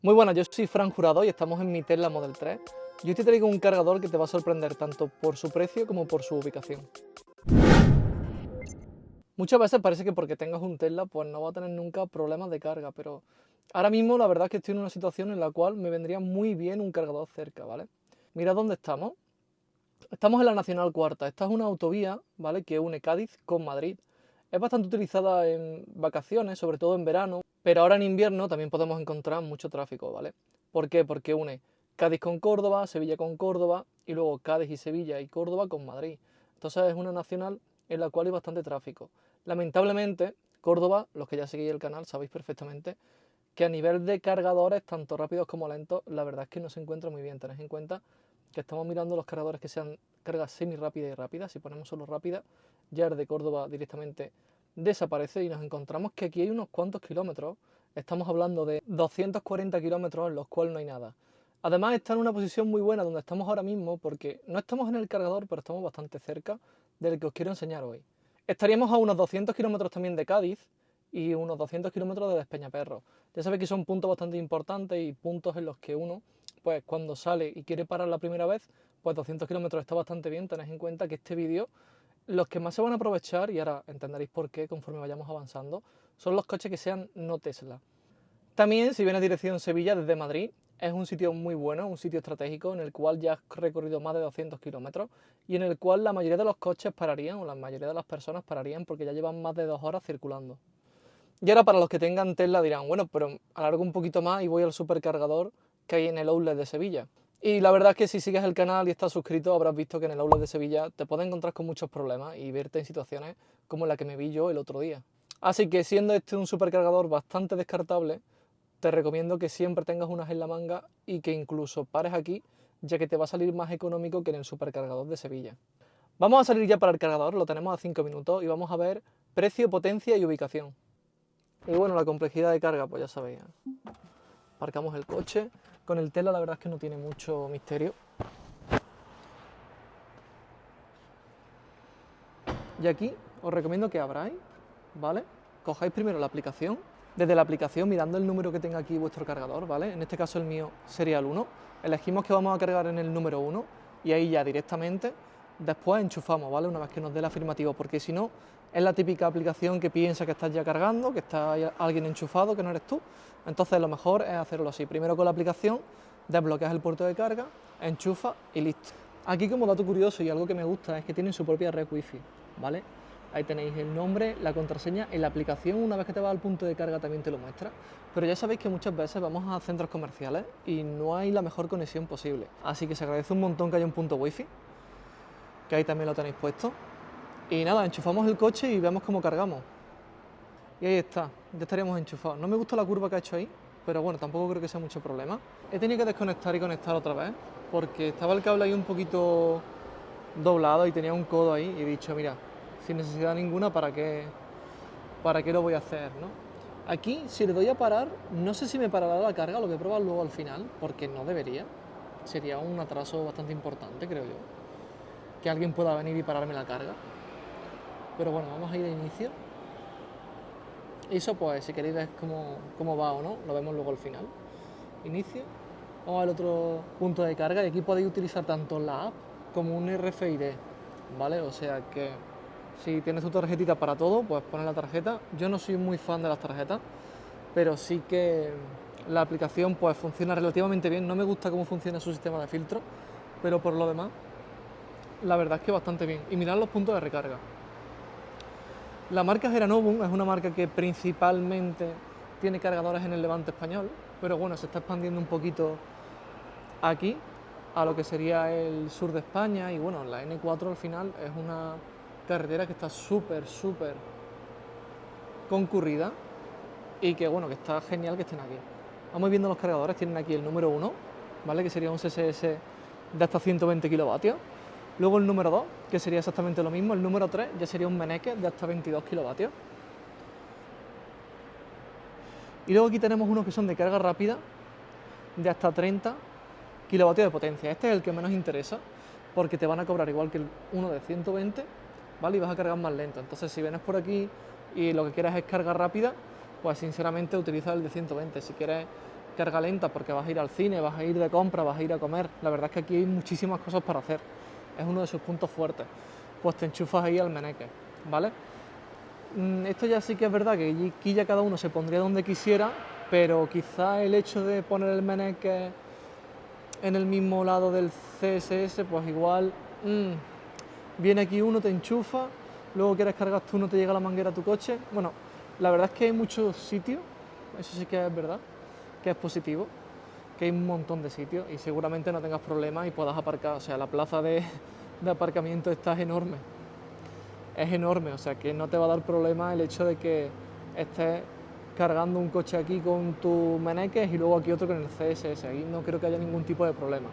Muy buenas, yo soy Fran Jurado y estamos en mi Tesla Model 3. Y hoy te traigo un cargador que te va a sorprender tanto por su precio como por su ubicación. Muchas veces parece que porque tengas un Tesla pues no va a tener nunca problemas de carga, pero ahora mismo la verdad es que estoy en una situación en la cual me vendría muy bien un cargador cerca, ¿vale? Mira dónde estamos. Estamos en la Nacional Cuarta. Esta es una autovía, ¿vale?, que une Cádiz con Madrid. Es bastante utilizada en vacaciones, sobre todo en verano, pero ahora en invierno también podemos encontrar mucho tráfico, ¿vale? ¿Por qué? Porque une Cádiz con Córdoba, Sevilla con Córdoba y luego Cádiz y Sevilla y Córdoba con Madrid. Entonces es una nacional en la cual hay bastante tráfico. Lamentablemente, Córdoba, los que ya seguís el canal sabéis perfectamente que a nivel de cargadores, tanto rápidos como lentos, la verdad es que no se encuentra muy bien. Tened en cuenta que estamos mirando los cargadores que sean cargas semi rápidas y rápidas. Si ponemos solo rápida, ya el de Córdoba directamente desaparece y nos encontramos que aquí hay unos cuantos kilómetros. Estamos hablando de 240 kilómetros en los cuales no hay nada. Además está en una posición muy buena donde estamos ahora mismo porque no estamos en el cargador, pero estamos bastante cerca del que os quiero enseñar hoy. Estaríamos a unos 200 kilómetros también de Cádiz y unos 200 kilómetros de Despeñaperro. Ya sabéis que son puntos bastante importantes y puntos en los que uno, pues cuando sale y quiere parar la primera vez, pues 200 kilómetros está bastante bien. Tened en cuenta que este vídeo, los que más se van a aprovechar, y ahora entenderéis por qué conforme vayamos avanzando, son los coches que sean no Tesla. También, si vienes dirección Sevilla desde Madrid, es un sitio muy bueno, un sitio estratégico en el cual ya has recorrido más de 200 kilómetros y en el cual la mayoría de los coches pararían, o la mayoría de las personas pararían, porque ya llevan más de 2 horas circulando. Y ahora para los que tengan Tesla dirán, bueno, pero alargo un poquito más y voy al supercargador que hay en el outlet de Sevilla. Y la verdad es que si sigues el canal y estás suscrito habrás visto que en el outlet de Sevilla te puedes encontrar con muchos problemas y verte en situaciones como la que me vi yo el otro día. Así que siendo este un supercargador bastante descartable, te recomiendo que siempre tengas unas en la manga y que incluso pares aquí, ya que te va a salir más económico que en el supercargador de Sevilla. Vamos a salir ya para el cargador, lo tenemos a 5 minutos y vamos a ver precio, potencia y ubicación. Y bueno, la complejidad de carga, pues ya sabéis. Aparcamos el coche. Con el Tesla la verdad es que no tiene mucho misterio. Y aquí os recomiendo que abráis, ¿vale? Cojáis primero la aplicación. Desde la aplicación, mirando el número que tenga aquí vuestro cargador, ¿vale? En este caso el mío sería el 1. Elegimos que vamos a cargar en el número 1 y ahí ya directamente después enchufamos, ¿vale? Una vez que nos dé el afirmativo, porque si no, es la típica aplicación que piensa que estás ya cargando, que está alguien enchufado, que no eres tú. Entonces lo mejor es hacerlo así. Primero con la aplicación, desbloqueas el puerto de carga, enchufa y listo. Aquí como dato curioso y algo que me gusta es que tienen su propia red wifi, ¿vale? Ahí tenéis el nombre, la contraseña, en la aplicación una vez que te vas al punto de carga también te lo muestra. Pero ya sabéis que muchas veces vamos a centros comerciales y no hay la mejor conexión posible. Así que se agradece un montón que haya un punto wifi, que ahí también lo tenéis puesto. Y nada, enchufamos el coche y vemos cómo cargamos. Y ahí está, ya estaríamos enchufados. No me gusta la curva que ha hecho ahí, pero bueno, tampoco creo que sea mucho problema. He tenido que desconectar y conectar otra vez, porque estaba el cable ahí un poquito doblado y tenía un codo ahí y he dicho, mira, sin necesidad ninguna, ¿para qué lo voy a hacer, no? Aquí, si le doy a parar, no sé si me parará la carga, lo voy a probar luego al final, porque no debería. Sería un atraso bastante importante, creo yo, que alguien pueda venir y pararme la carga. Pero bueno, vamos a ir a inicio. Y eso, pues, si queréis ver cómo va o no, lo vemos luego al final. Inicio. Vamos al otro punto de carga y aquí podéis utilizar tanto la app como un RFID, ¿vale? O sea que si tienes tu tarjetita para todo, pues pones la tarjeta. Yo no soy muy fan de las tarjetas, pero sí que la aplicación pues funciona relativamente bien. No me gusta cómo funciona su sistema de filtro, pero por lo demás, la verdad es que bastante bien. Y mirad los puntos de recarga. La marca Geranovum es una marca que principalmente tiene cargadores en el Levante español, pero bueno, se está expandiendo un poquito aquí a lo que sería el sur de España y bueno, la N4 al final es una carretera que está súper concurrida y que bueno, que está genial que estén aquí. Vamos viendo los cargadores, tienen aquí el número 1, ¿vale? Que sería un CSS de hasta 120 kilovatios. Luego el número 2, que sería exactamente lo mismo. El número 3 ya sería un Meneque de hasta 22 kilovatios. Y luego aquí tenemos unos que son de carga rápida de hasta 30 kilovatios de potencia. Este es el que menos interesa porque te van a cobrar igual que el uno de 120, ¿vale? Y vas a cargar más lento. Entonces si vienes por aquí y lo que quieres es carga rápida, pues sinceramente utiliza el de 120. Si quieres carga lenta porque vas a ir al cine, vas a ir de compra, vas a ir a comer. La verdad es que aquí hay muchísimas cosas para hacer. Es uno de sus puntos fuertes. Pues te enchufas ahí al meneque, ¿vale? Esto ya sí que es verdad que aquí ya cada uno se pondría donde quisiera, pero quizá el hecho de poner el meneque en el mismo lado del CSS, pues igual viene aquí uno, te enchufa, luego quieres cargar tú, no te llega la manguera a tu coche. Bueno, la verdad es que hay muchos sitios, eso sí que es verdad, que es positivo, que hay un montón de sitios y seguramente no tengas problemas y puedas aparcar. O sea, la plaza de aparcamiento está enorme. Es enorme, o sea que no te va a dar problema el hecho de que estés cargando un coche aquí con tus meneques y luego aquí otro con el CSS. Ahí no creo que haya ningún tipo de problema.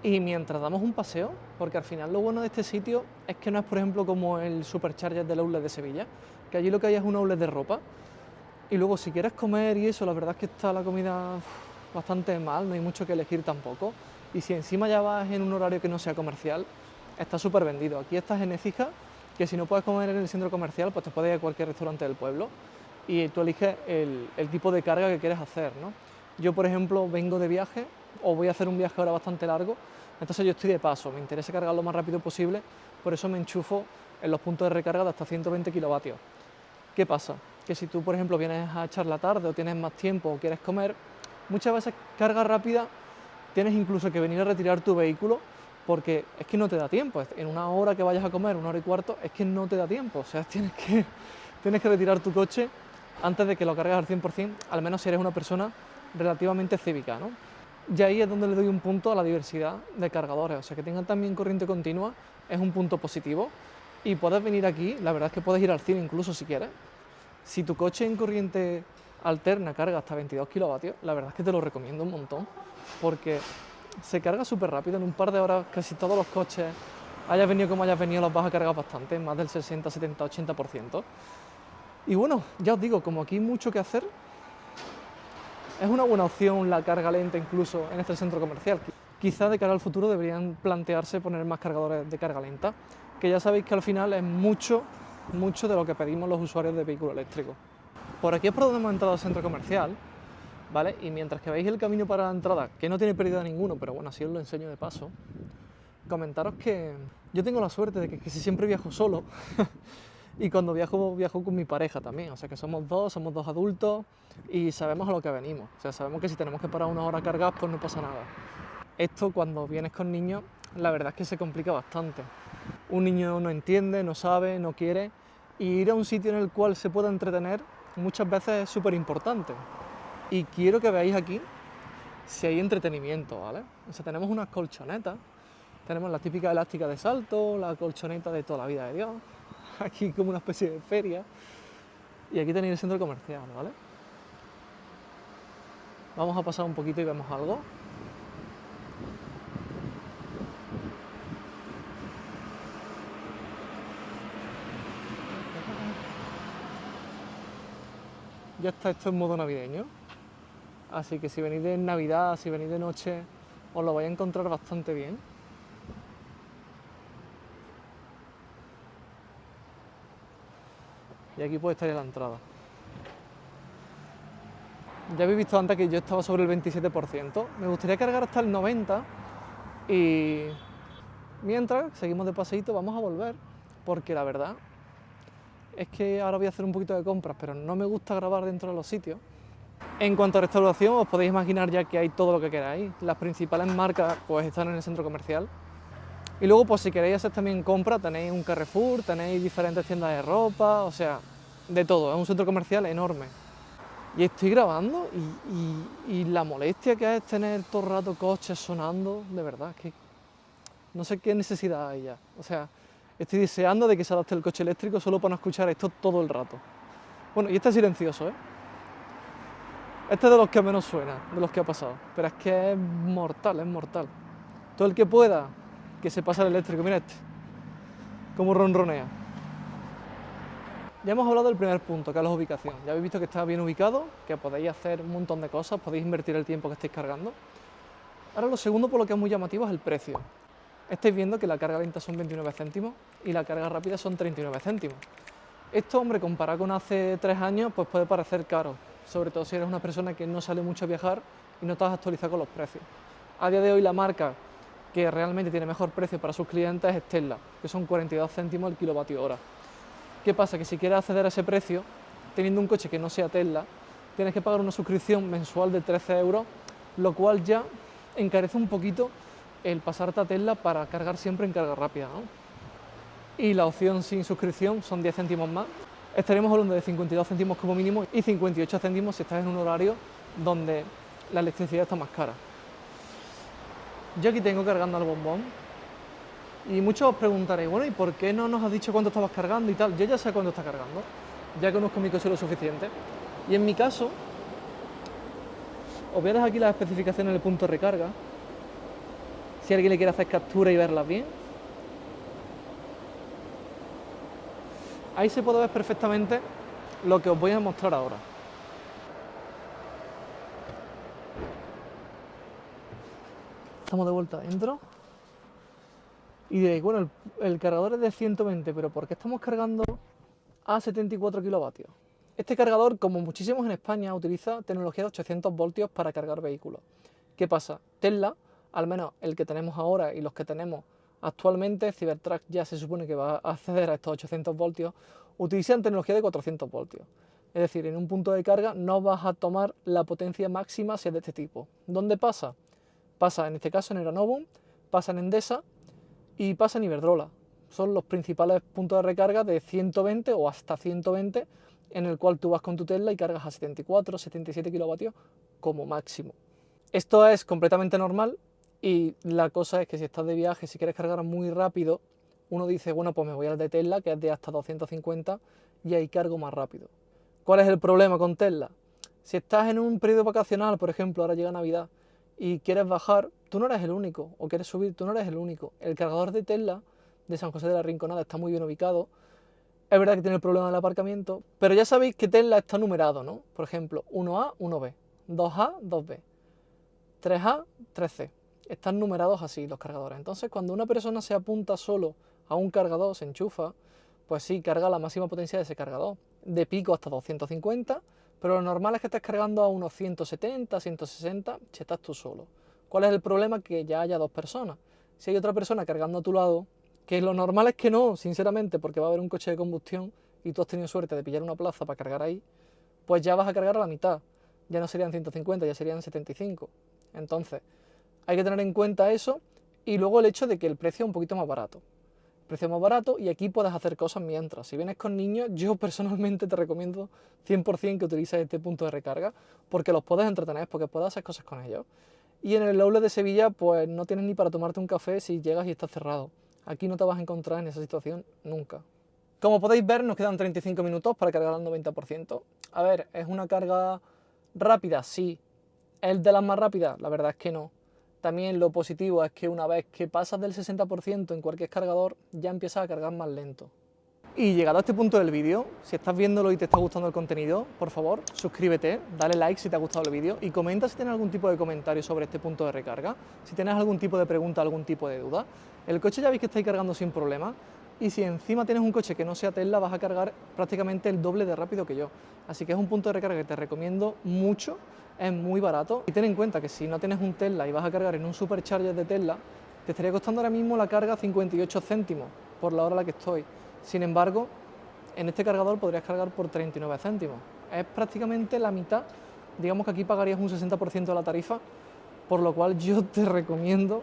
Y mientras damos un paseo, porque al final lo bueno de este sitio es que no es, por ejemplo, como el Supercharger del outlet de Sevilla, que allí lo que hay es un outlet de ropa. Y luego si quieres comer y eso, la verdad es que está la comida bastante mal, no hay mucho que elegir tampoco. Y si encima ya vas en un horario que no sea comercial, está súper vendido. Aquí estás en Écija, que si no puedes comer en el centro comercial, pues te puedes ir a cualquier restaurante del pueblo y tú eliges el tipo de carga que quieres hacer, ¿no? Yo, por ejemplo, vengo de viaje o voy a hacer un viaje ahora bastante largo, entonces yo estoy de paso, me interesa cargar lo más rápido posible, por eso me enchufo en los puntos de recarga de hasta 120 kilovatios. ¿Qué pasa? Que si tú, por ejemplo, vienes a echar la tarde o tienes más tiempo o quieres comer, muchas veces carga rápida tienes incluso que venir a retirar tu vehículo porque es que no te da tiempo. En una hora que vayas a comer, 1 hora y cuarto, es que no te da tiempo. O sea, tienes que retirar tu coche antes de que lo cargues al 100%, al menos si eres una persona relativamente cívica, ¿no? Y ahí es donde le doy un punto a la diversidad de cargadores. O sea, que tengan también corriente continua es un punto positivo. Y puedes venir aquí, la verdad es que puedes ir al cine incluso si quieres. Si tu coche en corriente alterna carga hasta 22 kilovatios, la verdad es que te lo recomiendo un montón, porque se carga súper rápido, en un par de horas casi todos los coches, hayas venido como hayas venido, los vas a cargar bastante, más del 60, 70, 80%. Y bueno, ya os digo, como aquí hay mucho que hacer, es una buena opción la carga lenta incluso en este centro comercial. Quizá de cara al futuro deberían plantearse poner más cargadores de carga lenta, que ya sabéis que al final es mucho de lo que pedimos los usuarios de vehículos eléctricos. Por aquí es por donde hemos entrado al centro comercial, ¿vale? Y mientras que veis el camino para la entrada, que no tiene pérdida ninguno, pero bueno, así os lo enseño de paso, comentaros que yo tengo la suerte de que casi siempre viajo solo y cuando viajo con mi pareja también, o sea que somos dos adultos y sabemos a lo que venimos, o sea, sabemos que si tenemos que parar 1 hora a cargar, pues no pasa nada. Esto cuando vienes con niños, la verdad es que se complica bastante. Un niño no entiende, no sabe, no quiere, y ir a un sitio en el cual se pueda entretener muchas veces es súper importante. Y quiero que veáis aquí si hay entretenimiento, ¿vale? O sea, tenemos unas colchonetas, tenemos la típica elástica de salto, la colchoneta de toda la vida de Dios, aquí como una especie de feria, y aquí tenéis el centro comercial, ¿vale? Vamos a pasar un poquito y vemos algo. Ya está esto en modo navideño, así que si venís de Navidad, si venís de noche, os lo vais a encontrar bastante bien. Y aquí puede estar la entrada. Ya habéis visto antes que yo estaba sobre el 27%, me gustaría cargar hasta el 90% y mientras seguimos de paseíto vamos a volver, porque la verdad es que ahora voy a hacer un poquito de compras, pero no me gusta grabar dentro de los sitios. En cuanto a restauración, os podéis imaginar ya que hay todo lo que queráis. Las principales marcas pues están en el centro comercial. Y luego, pues si queréis hacer también compras, tenéis un Carrefour, tenéis diferentes tiendas de ropa, o sea, de todo. Es un centro comercial enorme. Y estoy grabando y la molestia que es tener todo el rato coches sonando, de verdad, que no sé qué necesidad hay ya. O sea, estoy deseando de que se adapte el coche eléctrico solo para no escuchar esto todo el rato. Bueno, y este es silencioso, ¿eh? Este es de los que menos suena, de los que ha pasado. Pero es que es mortal, es mortal. Todo el que pueda, que se pase al eléctrico. Mira este, cómo ronronea. Ya hemos hablado del primer punto, que es la ubicación. Ya habéis visto que está bien ubicado, que podéis hacer un montón de cosas, podéis invertir el tiempo que estéis cargando. Ahora lo segundo, por lo que es muy llamativo, es el precio. Estáis viendo que la carga lenta son 29 céntimos y la carga rápida son 39 céntimos. Esto, hombre, comparado con hace 3 años, pues puede parecer caro. sobre todo si eres una persona que no sale mucho a viajar y no estás actualizado con los precios. A día de hoy la marca que realmente tiene mejor precio para sus clientes es Tesla, que son 42 céntimos el kilovatio hora. ¿Qué pasa? Que si quieres acceder a ese precio, teniendo un coche que no sea Tesla, tienes que pagar una suscripción mensual de 13 euros, lo cual ya encarece un poquito el pasarte a Tesla para cargar siempre en carga rápida, ¿no? Y la opción sin suscripción son 10 céntimos más. Estaremos hablando de 52 céntimos como mínimo y 58 céntimos si estás en un horario donde la electricidad está más cara. Yo aquí tengo cargando al bombón y muchos os preguntaréis, bueno, ¿y por qué no nos has dicho cuánto estabas cargando y tal? Yo ya sé cuánto está cargando, ya conozco mi coche lo suficiente. Y en mi caso, os voy a dejar aquí las especificaciones del punto de recarga, si alguien le quiere hacer captura y verlas bien. Ahí se puede ver perfectamente lo que os voy a mostrar ahora. Estamos de vuelta adentro. Y diréis, bueno, el cargador es de 120, pero ¿por qué estamos cargando a 74 kilovatios? Este cargador, como muchísimos en España, utiliza tecnología de 800 voltios para cargar vehículos. ¿Qué pasa? Tesla, al menos el que tenemos ahora y los que tenemos actualmente, Cybertruck ya se supone que va a acceder a estos 800 voltios, utilizan tecnología de 400 voltios. Es decir, en un punto de carga no vas a tomar la potencia máxima si es de este tipo. ¿Dónde pasa? Pasa en este caso en Eranovum, pasa en Endesa y pasa en Iberdrola. Son los principales puntos de recarga de 120 o hasta 120 en el cual tú vas con tu Tesla y cargas a 74, 77 kilovatios como máximo. Esto es completamente normal y la cosa es que si estás de viaje, si quieres cargar muy rápido, uno dice, bueno, pues me voy al de Tesla, que es de hasta 250 y ahí cargo más rápido. ¿Cuál es el problema con Tesla? Si estás en un periodo vacacional, por ejemplo, ahora llega Navidad, y quieres bajar, tú no eres el único, o quieres subir, tú no eres el único. El cargador de Tesla de San José de la Rinconada está muy bien ubicado. Es verdad que tiene el problema del aparcamiento, pero ya sabéis que Tesla está numerado, ¿no? Por ejemplo, 1A, 1B, 2A, 2B, 3A, 3C. Están numerados así los cargadores. Entonces, cuando una persona se apunta solo a un cargador, se enchufa, pues sí, carga la máxima potencia de ese cargador. De pico hasta 250, pero lo normal es que estés cargando a unos 170, 160 si estás tú solo. ¿Cuál es el problema? Que ya haya dos personas. Si hay otra persona cargando a tu lado, que lo normal es que no, sinceramente, porque va a haber un coche de combustión y tú has tenido suerte de pillar una plaza para cargar ahí, pues ya vas a cargar a la mitad. Ya no serían 150, ya serían 75. Entonces, hay que tener en cuenta eso y luego el hecho de que el precio es un poquito más barato. Precio más barato y aquí puedes hacer cosas mientras. Si vienes con niños, yo personalmente te recomiendo 100% que utilices este punto de recarga porque los puedes entretener, porque puedes hacer cosas con ellos. Y en el outlet de Sevilla, pues no tienes ni para tomarte un café si llegas y está cerrado. Aquí no te vas a encontrar en esa situación nunca. Como podéis ver, nos quedan 35 minutos para cargar al 90%. A ver, ¿es una carga rápida? Sí. ¿Es de las más rápidas? La verdad es que no. También lo positivo es que una vez que pasas del 60% en cualquier cargador, ya empiezas a cargar más lento. Y llegado a este punto del vídeo, si estás viéndolo y te está gustando el contenido, por favor, suscríbete, dale like si te ha gustado el vídeo y comenta si tienes algún tipo de comentario sobre este punto de recarga, si tienes algún tipo de pregunta, algún tipo de duda. El coche ya veis que estáis cargando sin problema y si encima tienes un coche que no sea Tesla, vas a cargar prácticamente el doble de rápido que yo. Así que es un punto de recarga que te recomiendo mucho. Es muy barato y ten en cuenta que si no tienes un Tesla y vas a cargar en un supercharger de Tesla, te estaría costando ahora mismo la carga 58 céntimos por la hora a la que estoy. Sin embargo, en este cargador podrías cargar por 39 céntimos. Es prácticamente la mitad, digamos que aquí pagarías un 60% de la tarifa, por lo cual yo te recomiendo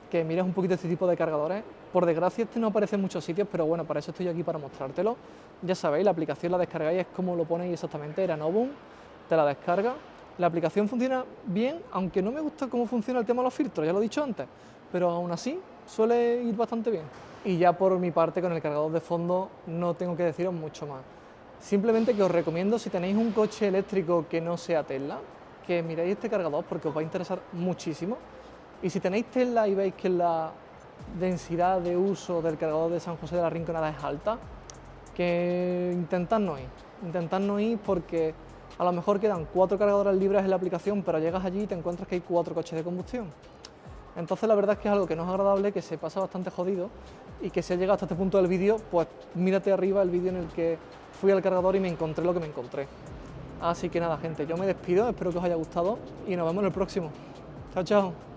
que mires un poquito este tipo de cargadores. Por desgracia este no aparece en muchos sitios, pero bueno, para eso estoy aquí para mostrártelo. Ya sabéis, la aplicación la descargáis, es como lo ponéis exactamente, Eranovum, te la descarga. La aplicación funciona bien, aunque no me gusta cómo funciona el tema de los filtros, ya lo he dicho antes, pero aún así suele ir bastante bien. Y ya por mi parte con el cargador de fondo no tengo que deciros mucho más. Simplemente que os recomiendo, si tenéis un coche eléctrico que no sea Tesla, que miréis este cargador porque os va a interesar muchísimo. Y si tenéis Tesla y veis que la densidad de uso del cargador de San José de la Rinconada es alta, que intentad no ir porque a lo mejor quedan 4 cargadores libres en la aplicación, pero llegas allí y te encuentras que hay 4 coches de combustión. Entonces la verdad es que es algo que no es agradable, que se pasa bastante jodido y que si has llegado hasta este punto del vídeo, pues mírate arriba el vídeo en el que fui al cargador y me encontré lo que me encontré. Así que nada, gente, yo me despido, espero que os haya gustado y nos vemos en el próximo. Chao, chao.